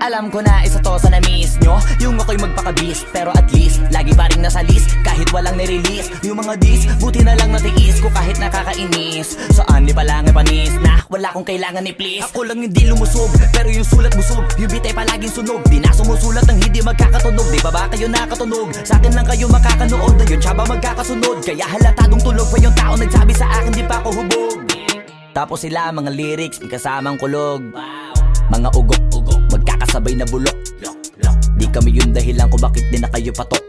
Alam ko na isa to sa na-miss nyo, yung ako'y magpakabis, pero at least lagi pa rin nasa list kahit walang nirelease. Yung mga dis, buti na lang natiis ko kahit nakakainis. Saan di pa lang panis na wala kong kailangan ni please. Ako lang hindi lumusog, pero yung sulat busog. Yung bitay palaging sunog, di na sumusulat ng hindi magkakatunog. Di ba ba kayo nakatunog? Sa akin lang kayo makakanood, na yun siya ba magkakasunod? Kaya halatadong tulog pa yung tao nagsabi sa akin di pa ako hubog. Tapos sila mga lyrics, may kasamang kulog. Mga ugok-ugok, magkakasabay na bulok. Di kami yung dahilan kung bakit di na kayo patok.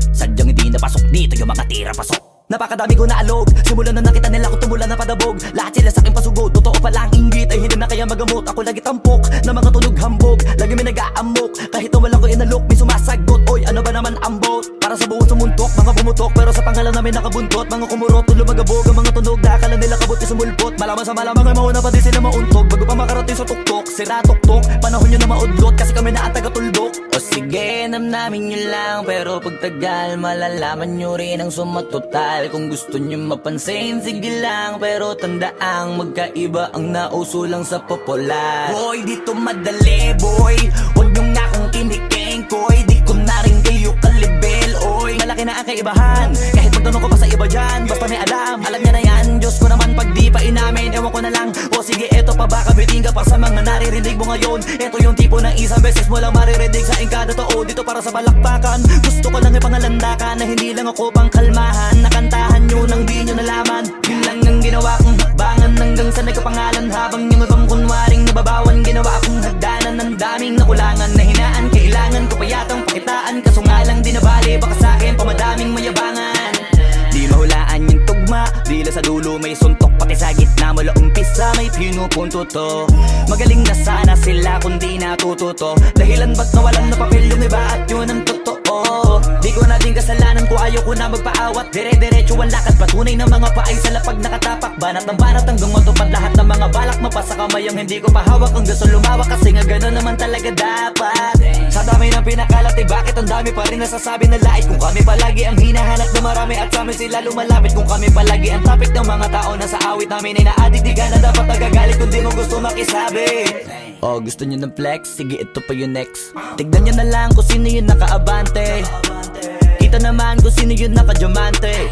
Sadyang hindi napasok dito yung mga tira pasok. Napakadami ko na alog, simulan na nakita nila ko tumula na padabog. Lahat sila sa akin pasugod, totoo pala ang inggit ay hindi na kaya magamot. Ako lagi tampok, na mga tunog hambog. Lagi may nag-aamok, kahit wala ko inalok. May sumasagot, oy ano ba naman ang bot? Para sa buong sumuntok, mga bumutok. Pero sa pangalan namin nakabuntot, mga kumurot, tulo magabog. Ang mga tunog, nakakala nila kabuti sumulpot. Malaman sa malamang ay mauna pa din sila mauntog. Bago pa makarating sa tuktok, sira tuktok. Panahon nyo na maudlot, kasi kami na ang taga-tuldok. O sige, namnamin nyo lang, pero pagtagal malalaman nyo rin ang sumatotal. Kung gusto nyo mapansin, sige lang, pero tandaang magkaiba ang nauso lang sa popular. Boy, dito madali, boy, huwag nyo nga akong kinikeng, koy. Di ko na rin kayo kalibel, oy. Malaki na ang kaibahan, kahit magtanong ko pa sa iba dyan. Basta may alam niya na yan. Diyos ko naman pag di pa inamin, ewan ko na lang. O sige, eto pa ba, kabiting ka pa sa mga naririnig mo ngayon. Eto yung tipo ng isang beses mo lang maririnig sa engkada tao. Dito para sa balakbakan, gusto ko lang ipangalandakan na hindi lang ako pang kalmahan. Nakantahan nyo nang di nyo nalaman, yun lang ang ginawa kong hakbangan. Hanggang sa nagkapangalan, habang yung ibang kunwaring nababawan. Ginawa akong hagdanan ng daming nakulangan na hinaan. Kailangan ko pa yatang pakitaan, kaso nga lang di nabali. Baka sa akin pamadaming mayabangan. Di mahulaan yung tugma, dila sa dulo may suntok. Pati sa gitna mula umpisa may pinupunto to. Magaling na sana sila kung di natututo. Dahilan ba't nawalan na papel yung iba at yun ang totoo. Di ko na din kasalanan ko, ayaw ko na magpaawat. Dire-diretso ang lakad, patunay ng mga paay sa lapag nakatapak. Banat ng banat hanggang matupad lahat ng mga balak. Mapasa kamay ang hindi ko pahawak, ang gusto lumawak. Kasi nga gano'n naman talaga dapat. Sa dami ng pinakalat, eh bakit ang dami pa rin nasasabi na lait? Kung kami palagi ang hinahanap na marami at sa amin sila lumalapit. Kung kami palagi ang topic ng mga tao na sa awit namin ay na-addict. Di ka na dapat nagagalit kung di mo gusto makisabi. Oh, gusto nyo ng flex? Sige, ito pa yung next. Tignan nyo na lang kung sino yung nakaabante. Kita naman kung sino yung nakadiamante.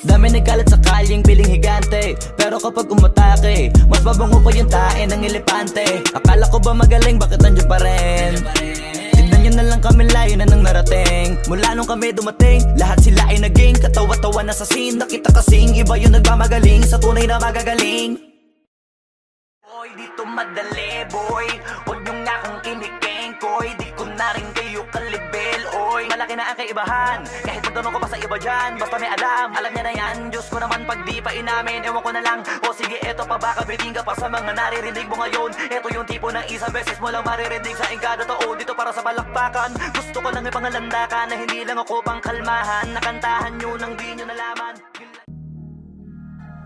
Dami nagkalat sa kalyeng piling higante, pero kapag umatake, mas babango pa yung tae ng elepante. Akala ko ba magaling, bakit nandiyan pa rin? Tignan nyo na lang kami, layo na nang narating. Mula nung kami dumating, lahat sila ay naging katawa-tawa na sa scene. Nakita kasing iba yung nagmamagaling sa tunay na magagaling. Boy, dito madali, boy, huwag nyo nga akong kinikeng, koy. Di ko na rin kayo kalibel, oy. Malaki na ang kaibahan, kahit magtanong ko pa sa iba dyan. Basta may alam niya na yan. Diyos ko naman pag di pa inamin, ewan ko na lang. O sige, eto pa ba, kabiting ka pa sa mga naririnig mo ngayon. Eto yung tipo ng isang beses mo lang maririnig sa engkada tao. Dito para sa balakbakan, gusto ko lang ipangalandakan na hindi lang ako pang kalmahan. Nakantahan nyo nang di nyo nalaman.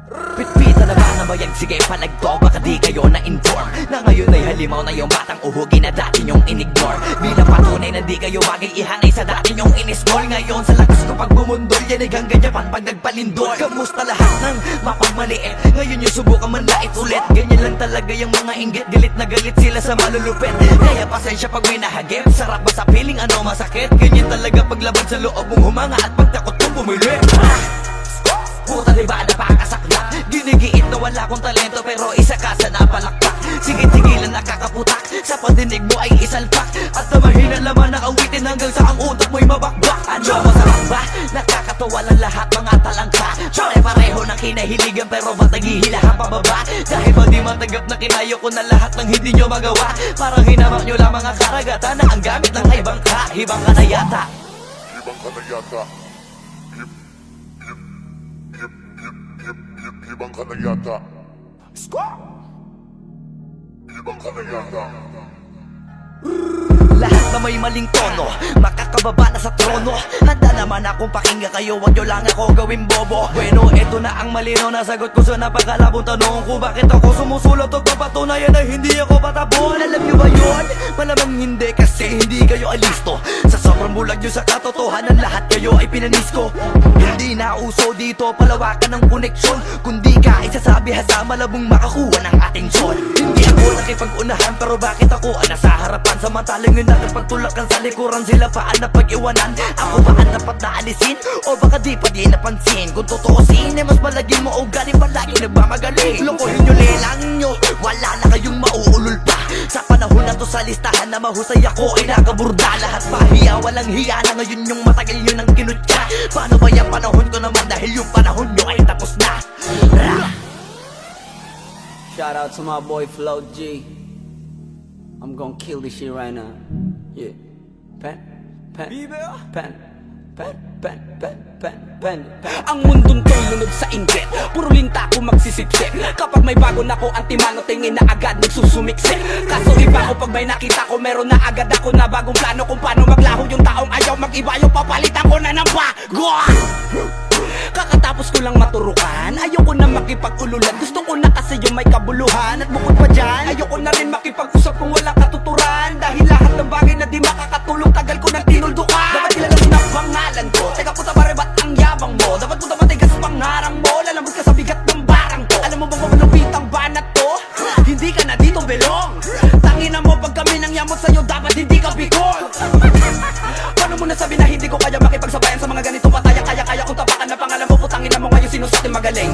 Pitpita na ba ng bayag? Sige, palagto, baka di kayo na-inform na ngayon ay halimaw na yung batang uhugi na dati nyong in-ignore. Bilang patunay na di kayo bagay ihanay sa dati nyong in-scroll. Ngayon sa lakas ko pag bumundol, yan ay hanggang Japan pag nagpalindol. Kamusta lahat ng mapagmaliit? Ngayon yung subukan manlait ulit. Ganyan lang talaga yung mga inggit, galit na galit sila sa malulupit. Kaya pasensya pag may nahagip, sarap ba sa piling ano masakit? Ganyan talaga paglaban sa loob mong humanga at pagtakot mong bumili. Puta diba napakasakla, ginigiit na wala kong talento, pero isa ka sa napalakpak. Sige-tigilan nakakaputak, sa pandinig mo ay isalpak. At na mahina laman ang awitin hanggang sa ang utak mo'y mabakbak. Ano masarap ba? Nakakatawa lang lahat mga talangka. Pare-pareho ng kinahiligan, pero ba't naghihilahan pababa? Dahil ba di matanggap na kinayo ko na lahat ng hindi nyo magawa? Parang hinamak nyo lang mga karagatan na ang gamit ng ibang ka. Hibang ka na yata. Hibang ka na yata. Hibang ka na yata. Hibang ka na yata. Lahat na may maling tono, makakababa na sa trono. Handa naman akong pakinggan kayo, wag nyo lang ako gawin bobo. Bueno, eto na ang malino na sagot ko sa napakalabong tanong kung bakit ako sumusulot o papatunayan na hindi ako patabon. Alam nyo ba yun? Malamang hindi kasi hindi kayo alisto. Sa sobrang bulag nyo sa katotohanan, lahat kayo ay pinanis ko. Hindi na uso dito palawakan ng koneksyon, kundi ka isasabi hasa malabong makakuha ng atensyon. Hindi ako nakipag-unahan pero bakit ako nasa harapan? Samantalang yun nakipagtulakan sa likuran, sila pa ang napag-iwanan. Ako ba ang dapat na alisin? O baka di pa di napansin? Kung totoosin, mas malaging mo o galing palagi nagmamagaling. Lokohin nyo, lelangin nyo, wala na kayong mauulol pa. Sa panahon na to sa listahan na mahusay ako ay nakaburda. Lahat pahiya, walang hiya na ngayon yung matagal nyo nang kinutya. Paano ba yung panahon ko naman dahil yung panahon nyo ay tapos na? Shout out to my boy Flo G. I'm gonna kill this shit right now. Yeah. Pen. Ang mundong to'y lunod sa inggit, puro linta ko magsisipsip. Kapag may bago na ko, ang timano tingin na agad nagsusumiksik. Kaso iba ko pag may nakita ko, meron na agad ako na bagong plano kung paano maglaho yung taong ayaw mag-iba. Yung papalitan ko na ng bago. Kakatapos ko lang maturukan, ayoko na makipag-ululan. Gusto ko na kasi yung may kabuluhan. At bukod pa dyan, ayoko na rin makipag-usap kung walang katuturan. Dahil lahat ng bagay na di makakatulong, tagal ko nang tinuldukan. Dapat kilala mo na pangalan ko, teka puta pare ba't ang yabang mo? Dapat puta matigas pangarang mo, lalambot ka sa bigat ng barang to. Alam mo bang malupit ang banat to? Hindi ka na dito belong. Tangina mo pag kami nang yamot sa'yo, dapat hindi ka bikol. Paano mo nasabi na hindi ko kaya makipagsabayan sa mga ganito pataya? Kaya kung tapakan na pangalan mo, putangin na mo ngayon sino sa atin magaling.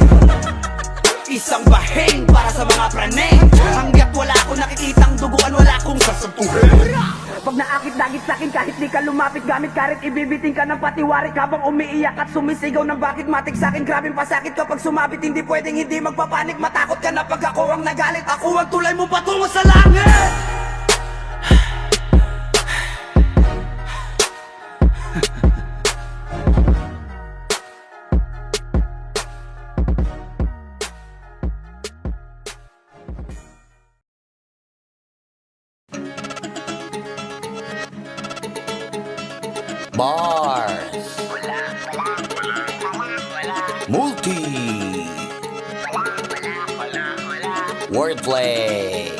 Isang bahing para sa mga praneng. Hanggat wala akong nakikitang duguan, wala akong sasantuhin. Pag naakit-dagit sa'kin kahit di ka lumapit, gamit karit ibibiting ka ng patiwarik habang umiiyak at sumisigaw ng bakit matik sa'kin. Grabing pasakit kapag sumabit, hindi pwedeng hindi magpapanik. Matakot ka na pag ako ang nagalit, ako ang tulay mo patungo sa langit. Bars, multi, wordplay,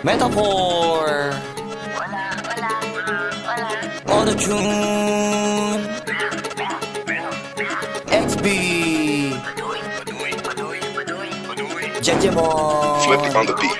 metaphor, auto-tune, XB, Jejemon. Flip it on the beat.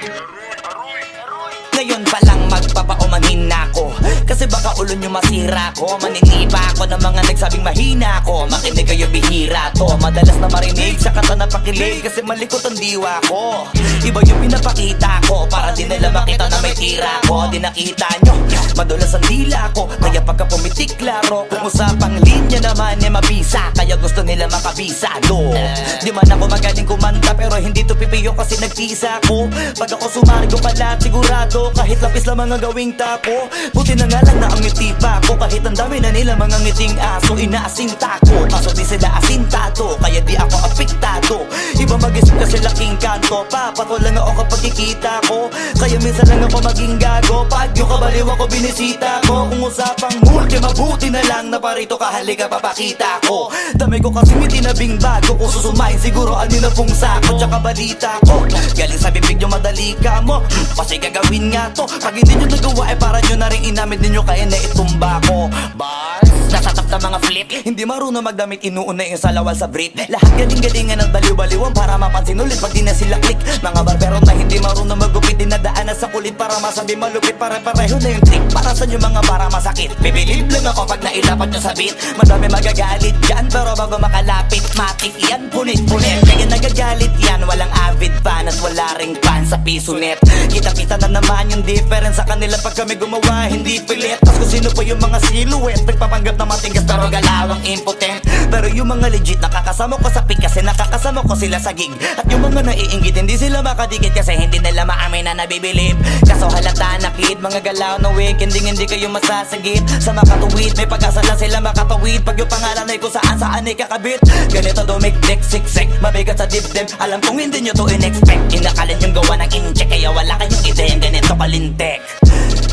Ngayon palang magpapaumanhin na ako, kasi baka ulo nyo masira ko. Maninipa ako ng mga nagsabing mahina ko. Makinig kayo bihira to, madalas na marinig sa kata na pakilig. Kasi malikot ang diwa ko, iba yung pinapakita ko, para di nila makita na may tira ko. Di nakita nyo, madulas ang dila ko, kaya pagka pumitik klaro. Kung usapang linya naman eh mabisa, kaya gusto nila makabisa do. Di man ako magaling kumanta, pero hindi to pipiyo kasi nagtisa ko. Pag ako sumari ko kalat sigurado, kahit lapis lang mga gawing tapo. Buti na nga lang na ang ngiti pa ko, kahit ang dami na nila mga ngiting aso. Inaasing takot, kaso di sila asintado, kaya di ako apektado. Iba mag-isip kasi laking kanto, papato lang ako kapag kikita ko. Kaya minsan lang ako maging gago, pag yung kabaliw ako binisita ko. Kung usapang multi, mabuti na lang na parito ka, halika papakita ko. Dami ko kasi may tinabing bago, kung susumain siguro ano na pong sako. Tsaka balita ko, galing sa bibig nyo madali ka mo, kasi gagawin nga to. Pag hindi nyo nagawa ay para nyo na rin inamit ninyo, kaya na itumba ko. Bars, nasatap na mga flip, hindi marunong magdamit, inuuna yung salawal sa brief. Lahat galing-galingan at baliw-baliwan para mapansin ulit pag di na sila click. Mga barbero na hindi marunong magupit, dinadaanan sa kulit para masabi malupit. Pare-pareho na yung trick, para sa nyo mga para masakit. Bibilib lang ako pag nailapat nyo sa beat. Madami magagalit dyan, pero bago makalapit matik yan, punit-punit. Kaya nagagalit yan, walang avid fan at wala ring fan sa piso net. Kita-kita na naman yung difference sa kanila pag kami gumawa, hindi pilit. Tapos kung sino pa yung mga silhouette, nagpapanggap na matigas pero galawang impotent. Pero yung mga legit nakakasama ko sa pick kasi nakakasama ko sila sa gig. At yung mga naiinggit hindi sila makadikit kasi hindi nila maamin na nabibilib. Kaso halata na kid, mga galaw na week, hindi kayo masasagip. Sa makatuwid, may pag-asa lang sila makatawid. Pag yung pangalan ay kung saan ay kakabit. Ganito dumikdik, siksik, mabigat sa dibdib. Alam kong hindi nyo to in-expect, inakalin yung gawa ng incheck, kaya wala kayong ideyang ganito kalintek.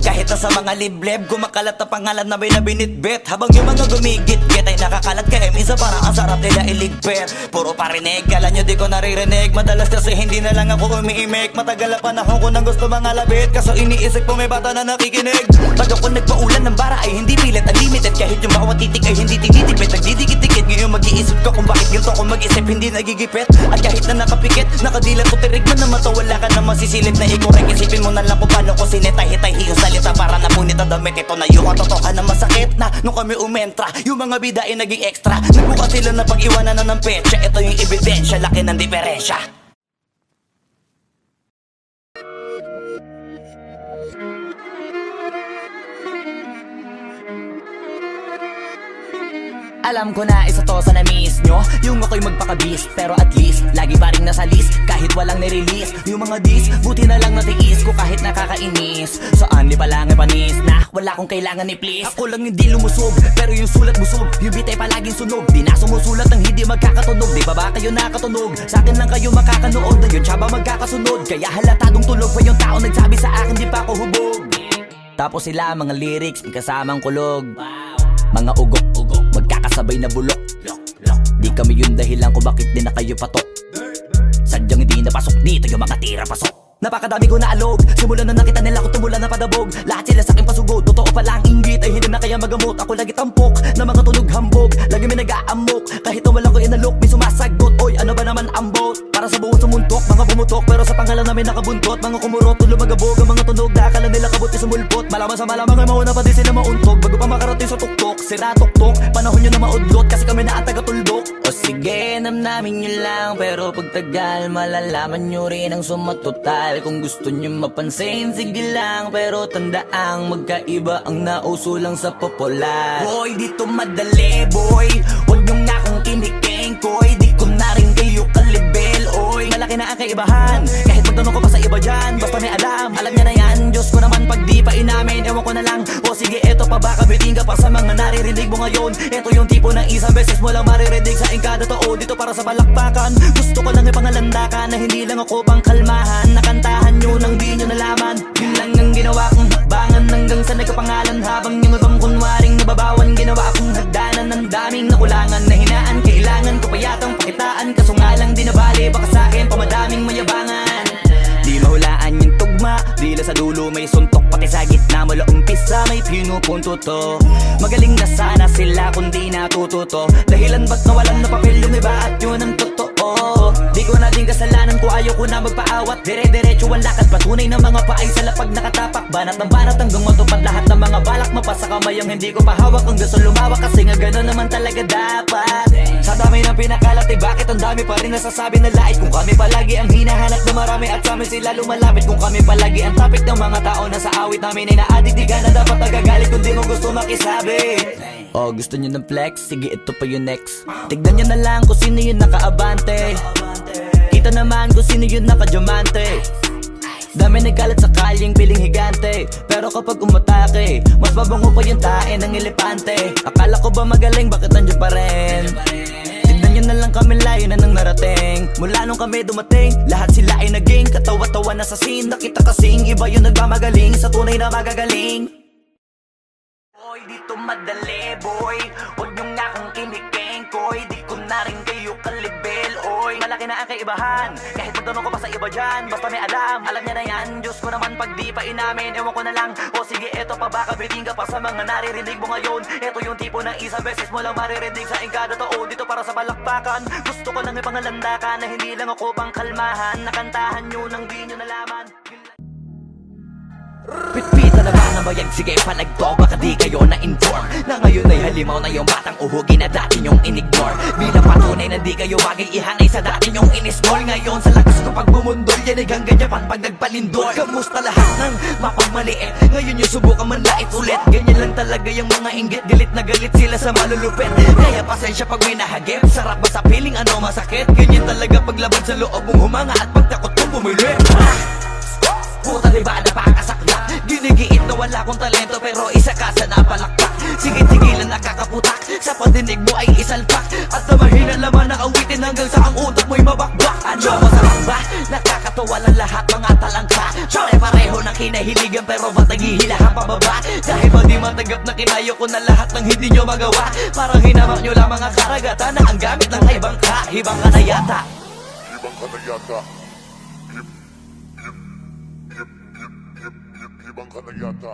Kahit na sa mga libleb, kumakalat na pangalan na may nabinitbit. Habang yung mga gumigit-git ay nakakalat kaya minsan parang ang sarap nila iligpit. Puro parinig, kala nyo di ko naririnig. Madalas kasi hindi na lang ako umiimik. Matagal na panahon ko nang gusto mga labit, kaso iniisip ko may bata na nakikinig. Pag ako nagpaulan ng bara ay hindi pilit, unlimited. Kahit yung bawat titik ay hindi tinitipid, nagdidikit-dikit. Ngayon mag-iisip ko kung bakit ganito ko mag-isip, hindi nagigipit. At kahit na nakapikit, nakadilat o tirig man na mata, wala ka na masisilip na ikorek. Isipin mo na lang kung paano ko sinitay-hitay yung salita para napunit ang damit. Ito na yung katotohan na masakit na nung kami umentra, yung mga bida ay naging extra. Nagbuka sila na pag-iwanan na ng petsa. Ito yung ebidensya, laki ng diferensya. Alam ko na isa to sa na-miss nyo, yung ako'y magpakabis, pero at least lagi pa rin nasa list kahit walang nirelease. Yung mga dis, buti na lang natiis ko kahit nakakainis. Saan di pa lang ay panis na wala kong kailangan ni please. Ako lang hindi lumusog, pero yung sulat busog, yung bitay palaging sunog. Di na sumusulat ng hindi magkakatunog. Di ba ba kayo nakatunog? Sa akin lang kayo makakanood, na yun tsaba magkakasunod. Kaya halatadong tulog pa yung tao nagsabi sa akin di pa ako hubog. Tapos sila mga lyrics, may kasamang kulog. Mga ugok-ugok, magkakasabay na bulok. Di kami yung dahilan kung bakit di na kayo patok. Sadyang hindi napasok dito yung mga tira pasok. Napakadami ko na alog, simulan na nakita nila ko tumula na padabog. Lahat sila sa akin pasugod, totoo pala ang inggit ay hindi na kaya magamot. Ako lagi tampok, na mga tunog hambog. Lagi may nag-aamok, kahit na wala ko inalok. May sumasagot, oy ano ba naman ang bot? Para sa buong sumuntok, mga bumutok, pero sa pangalan namin nakabuntot. Mga kumurot, lumagabog ang mga tunog. Nakakala nila kabuti sumulpot, malaman sa malamang ay mauna pa din sila mauntog. Bago pa makarating sa tuktok, sira tuktok. Panahon nyo na maudlot, kasi kami na ang taga-tuldok. O sige, namnamin nyo lang, pero pagtagal malalaman nyo rin ang sumatotal. Kung gusto nyo mapansin, sige lang, pero tandaang magkaiba ang nauso lang sa popular. Boy, dito madali, boy, huwag nyo nga akong kiniking, koy. Di ko na rin kayo kalibel, oy. Malaki na ang kaibahan, kahit magtanong ko pa sa iba dyan, basta may alam niya na yan. Diyos ko naman pag di pa inamin, ewan ko na lang. O sige, eto pa baka biting ka pa sa mga naririnig mo ngayon. Eto yung tipo ng isang beses mo lang maririnig sa kada tao. Dito para sa balakbakan, gusto ko lang ipangalandakan na hindi lang ako pang kalmahan. Nakantahan nyo nang di nyo nalaman, yun lang ang ginawa kong hakbangan. Hanggang sa nagkapangalan habang yung ibang kunwaring nababawan. Ginawa akong hagdanan ng daming nakulangan na hinaan. Kailangan ko pa yatang pakitaan, kaso nga lang di nabali. Baka sa akin pamadaming mayabangan. Di mahulaan yung tugma, dila sa dulo may suntok. Pati sa gitna mula umpisa may pinupunto to. Magaling na sana sila kung di natututo. Dahilan ba't nawalan na papel yung iba at yun ang totoo. Di ko na din kasalanan ko, ayaw ko na magpaawat. Dire-diretso ang lakad, patunay ng mga paay sa lapag nakatapak. Banat ng banat hanggang matupad lahat ng mga balak. Mapasa kamay ang hindi ko pahawak hanggang sa lumawak. Kasi nga gano'n naman talaga dapat. Sa dami ng pinakalat eh bakit ang dami pa rin nasasabi na lait. Kung kami palagi ang hinahanap na marami at sa amin sila lumalapit. Kung kami palagi ang topic ng mga tao na sa awit namin ay na-addict. Di ka na dapat nagagalit kung di mo gusto makisabi. Oh, gusto nyo ng flex? Sige, ito pa yung next. Tignan nyo na lang kung sino yung nakaabante. Kita naman kung sino yung nakadiamante. Dami nagkalat sa kalyeng piling higante, pero kapag umatake, mas babango pa yung tae ng elepante. Akala ko ba magaling, bakit nandiyan pa rin? Tignan nyo na lang kami, layo na nang narating. Mula nung kami dumating, lahat sila ay naging katawa-tawa na sa scene. Nakita kasing iba yung nagmamagaling sa tunay na magagaling. Boy, dito madali, boy, huwag nyo nga akong kiniking, koy. Di ko na rin kayo kalibel, oy. Malaki na ang kaibahan, kahit magtanong ko pa sa iba dyan, basta may alam niya na yan. Diyos ko naman pag di pa inamin, ewan ko na lang. O sige, eto pa baka biting ka pa sa mga naririnig mo ngayon. Eto yung tipo ng isang beses mo lang maririnig sa kada tao. Dito para sa balakbakan, gusto ko lang ipangalandakan na hindi lang ako pang kalmahan. Nakantahan nyo nang di nyo nalaman. Pitpita na ba ng bayag? Sige palagto, baka di kayo na-inform na ngayon ay halimaw na yung batang uhugi na dati nyong in-ignore. Bilang patunay na di kayo bagay ihanay sa dati nyong in-scroll. Ngayon sa lakas ko pag bumundol, yan ay hanggang Japan pag nagpalindol. Kamusta lahat ng mapagmaliit? Ngayon yung subukan manlait ulit. Ganyan lang talaga yung mga inggit, galit na galit sila sa malulupit. Kaya pasensya pag may nahagip, sarap ba sa piling ano masakit? Ganyan talaga paglaban sa loob mong humanga at pagtakot mong bumili. Puta diba napakasakla, ginigiit na wala kong talento pero isa ka sa napalakpak. Sige-tigilan nakakaputak, sa pandinig mo ay isalpak. At na mahina laman ang awitin hanggang sa ang utak mo'y mabakbak. Ano masarap ba? Walang lahat mga talangka Pare-pareho ng kinahiligan pero ba't naghihilahan pababa? Dahil ba di matanggap na kinayo ko na lahat ng hindi nyo magawa? Parang hinamak nyo lang mga karagatan na ang gamit lang ay bangka. Hibang ka na yata. Ibang ka na yata. Ibang ka na yata.